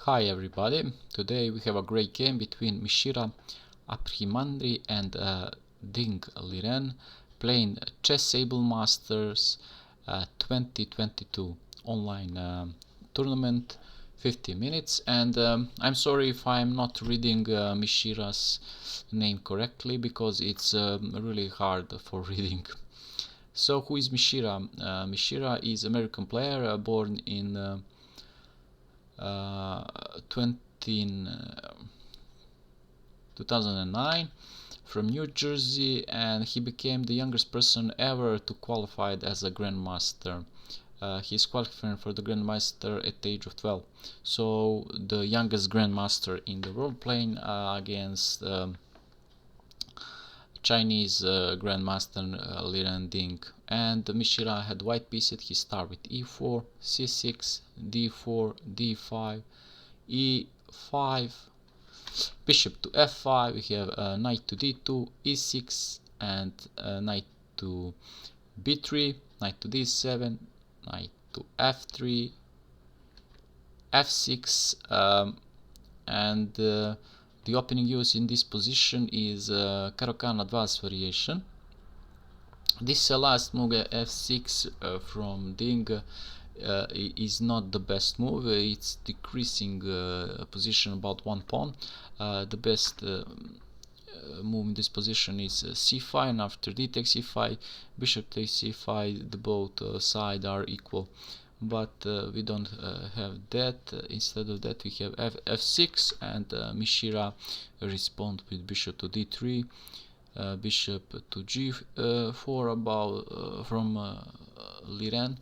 Hi everybody, today we have a great game between Mishra Abhimanyu and Ding Liren playing Chessable Masters 2022 online tournament, 50 minutes, and I'm sorry if I'm not reading Mishra's name correctly because it's really hard for reading. So who is Mishra? Mishra is American player born in 2009 from New Jersey, and he became the youngest person ever to qualify as a grandmaster. He's qualifying for the grandmaster at the age of 12, so the youngest grandmaster in the world, playing against Chinese grandmaster Liren Ding. And Mishra had white pieces. He started with e4, c6, d4, d5, e5, bishop to f5. We have knight to d2, e6, and knight to b3, knight to d7, knight to f3, f6, and the opening use in this position is Caro-Kann advanced variation. This last move f6 from Ding is not the best move. It's decreasing position about one pawn. The best move in this position is c5, and after d takes c5, bishop takes c5. The both sides are equal, but we don't have that. Instead of that, we have f6, and Mishra responds with bishop to d3, bishop to g4 about from Liren,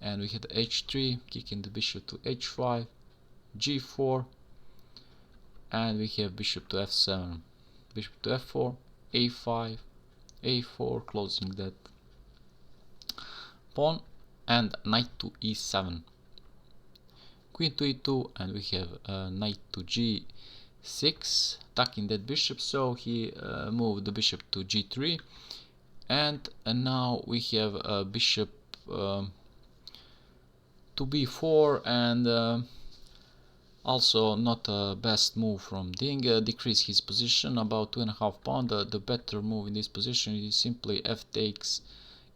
and we had h3, kicking the bishop to h5, g4, and we have bishop to f7, bishop to f4, a5, a4, closing that pawn, and knight to e7, queen to e2, and we have knight to g6, attacking that bishop. So he moved the bishop to g3, and now we have a bishop to b4, and also not a best move from Ding. Decrease his position about 2.5 pounds. The better move in this position is simply f takes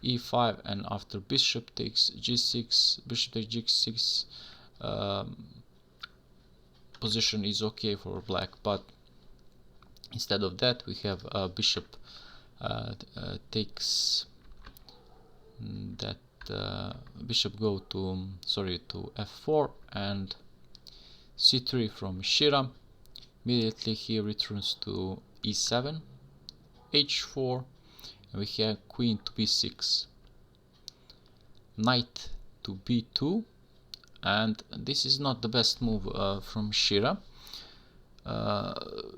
e5, and after bishop takes g6, bishop takes g6, position is okay for black, but instead of that we have bishop takes that bishop go to f4, and c3 from Mishra. Immediately he returns to e7, h4, and we have queen to b6, knight to b2, and this is not the best move from Mishra.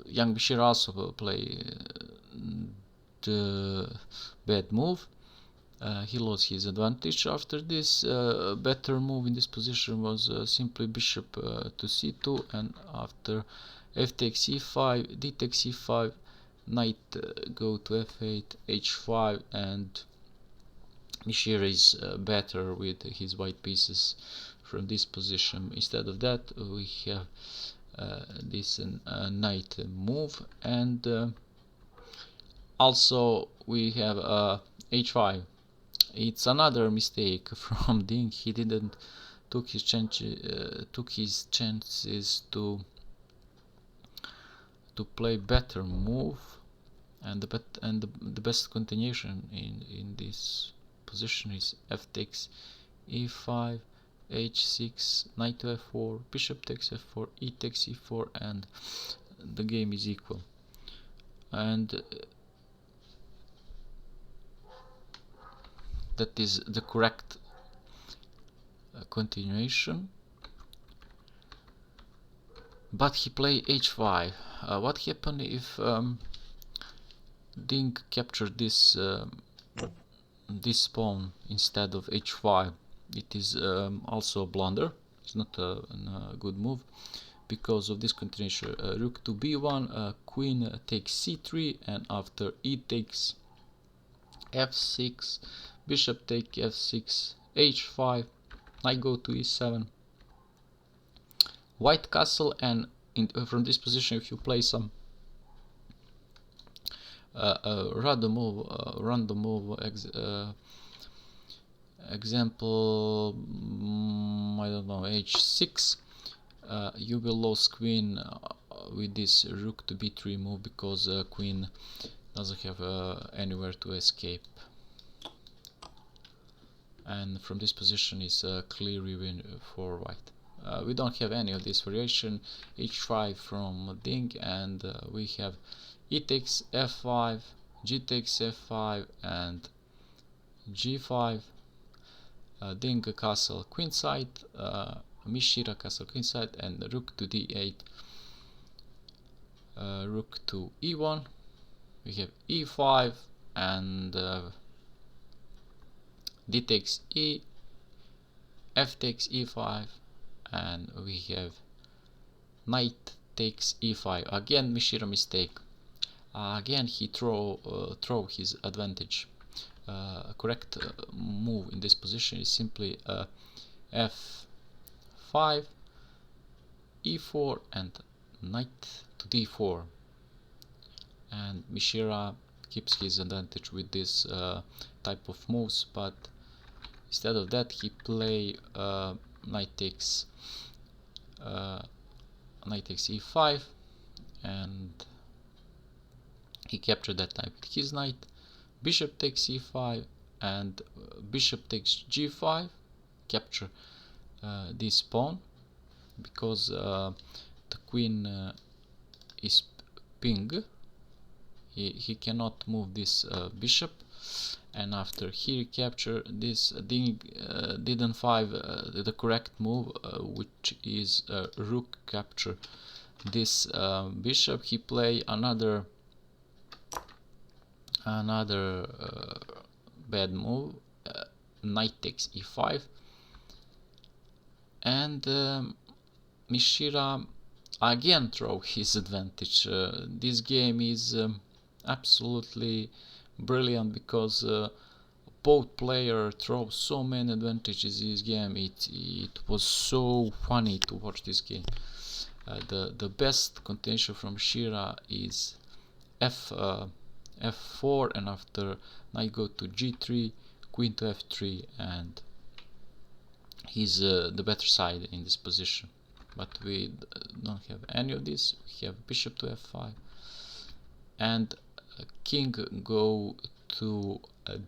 Young Mishra also play the bad move. He lost his advantage. After this, better move in this position was simply bishop to c2, and after f takes e5, d takes e5, knight go to f8, h5, and Mishra is better with his white pieces from this position. Instead of that, we have this knight move, and also we have h5. It's another mistake from Ding. He didn't took his chances to play better move, and the best continuation in this position is f takes e5, h6, knight to f4, bishop takes f4, e takes e4, and the game is equal. And that is the correct continuation. But he played h5. What happened if Ding captured this this pawn instead of h5? It is also a blunder. It's not a good move because of this continuation. Rook to b1, queen takes c3, and after e takes f6, bishop take f6, h5, knight go to e7, white castle, and from this position, if you play some random move, example, I don't know, h6, you will lose queen with this rook to b3 move, because queen doesn't have anywhere to escape. And from this position is a clear win for white. We don't have any of this variation. h5 from Ding, and we have e takes f5, g takes f5, and g5, Ding castle queenside, Mishra castle queenside, and rook to d8, rook to e1. We have e5, and d takes e, f takes e5, and we have knight takes e5. Again, Mishra mistake. Again, he throw his advantage. Correct move in this position is simply f5, e4, and knight to d4. And Mishra keeps his advantage with this type of moves, but instead of that, he play knight takes e5, and he captured that knight with his knight. Bishop takes e5, and bishop takes g5, capture this pawn, because the queen is ping. He cannot move this bishop, and after he recaptured this, Ding didn't find the correct move, which is rook capture this bishop. He play another bad move, knight takes e5, and Mishra again throw his advantage. This game is absolutely brilliant, because both players throw so many advantages in this game. It was so funny to watch this game. The best continuation from Mishra is f4, and after knight go to g3, queen to f3, and he's the better side in this position. But we don't have any of this. We have bishop to f5, and king go to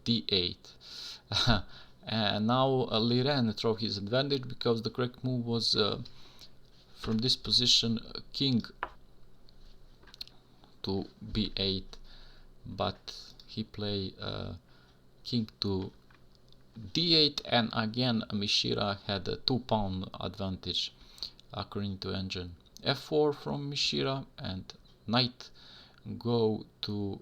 d8. And now Liren throw his advantage, because the correct move was from this position king to b8, but he play king to d8, and again Mishra had a 2-pawn advantage according to engine. f4 from Mishra, and knight go to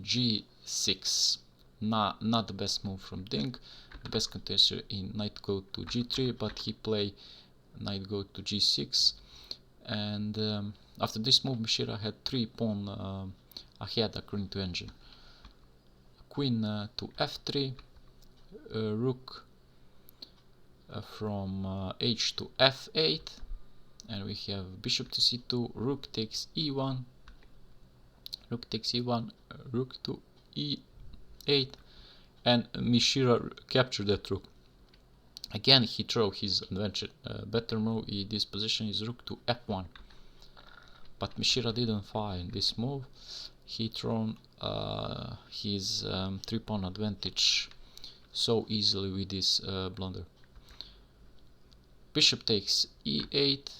g6. Not the best move from Ding. The best contestant in knight go to g3, but he play knight go to g6, and after this move Mishra had 3 pawn ahead according to engine. Queen to f3, rook from h to f8, and we have bishop to c2, rook takes e1, rook takes e1, rook to e8, and Mishra captured that rook. Again, he throw his advantage. Better move in this position is rook to f1, but Mishra didn't find this move. He thrown his 3-pawn advantage so easily with this blunder. Bishop takes e8,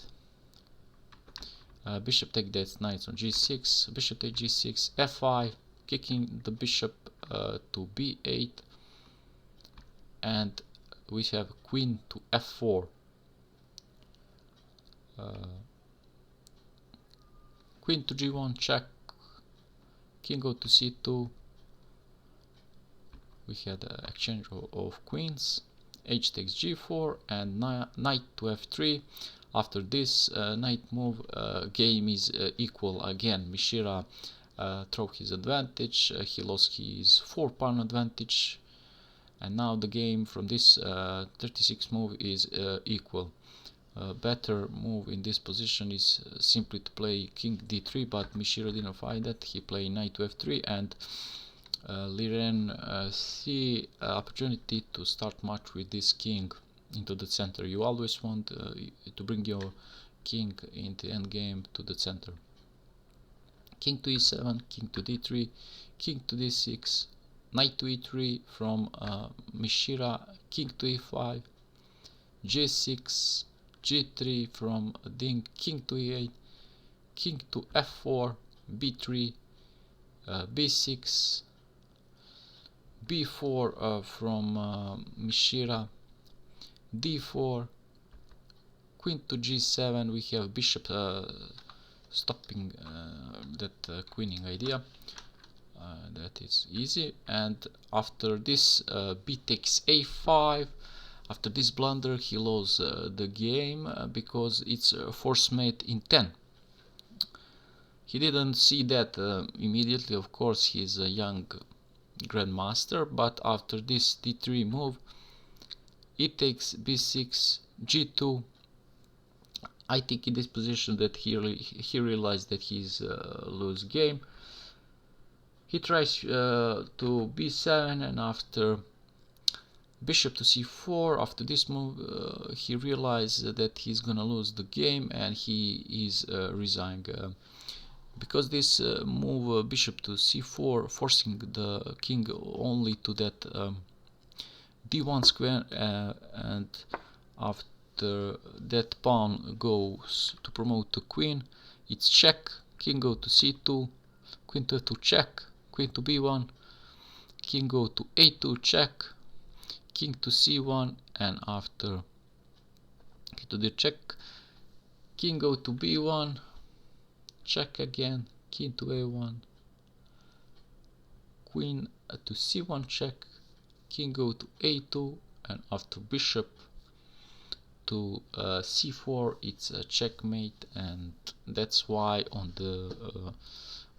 bishop take that knight on g6, bishop take g6, f5, kicking the bishop to b8, and we have queen to f4, queen to g1 check, king go to c2. We had an exchange of queens, h takes g4, and knight to f3. After this knight move, game is equal again. Mishra throw his advantage, he lost his 4-pawn advantage, and now the game from this 36 move is equal. A better move in this position is simply to play king d3, but Mishra didn't find that. He played knight to f3, and Liren see opportunity to start match with this king into the center. You always want to bring your king in the endgame to the center. King to e7, king to d3, king to d6, knight to e3 from Mishra, king to e5, g6, g3 from Ding, king to e8, king to f4, b3, b6, b4 from Mishra, d4, queen to g7. We have bishop stopping that queening idea. That is easy. And after this b takes a5. After this blunder he loses the game because it's force mate in 10. He didn't see that immediately, of course. He's a young grandmaster, but after this d3 move, e takes b6, g2. I think in this position that he realized that he's lose game. He tries to b7, and after bishop to c4, after this move he realized that he's gonna lose the game, and he is resigning because this move bishop to c4 forcing the king only to that d1 square, and after that pawn goes to promote the queen, it's check, king go to c2, queen to f2 check, queen to b1, king go to a2 check, king to c1, and after king to the check, king go to b1, check again, king to a1, queen to c1 check, king go to a2, and after bishop to c4 it's a checkmate. And that's why on the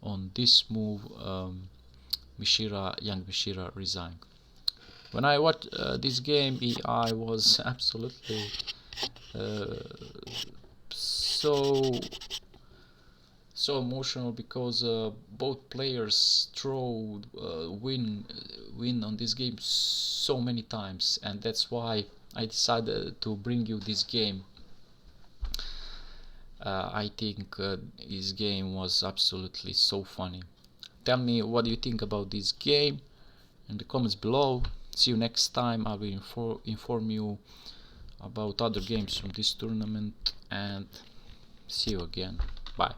on this move young Mishra resigned. When I watched this game, I was absolutely so emotional, because both players throw win on this game so many times, and that's why I decided to bring you this game. I think this game was absolutely so funny. Tell me what do you think about this game in the comments below. See you next time. I will inform you about other games from this tournament, and see you again. Bye.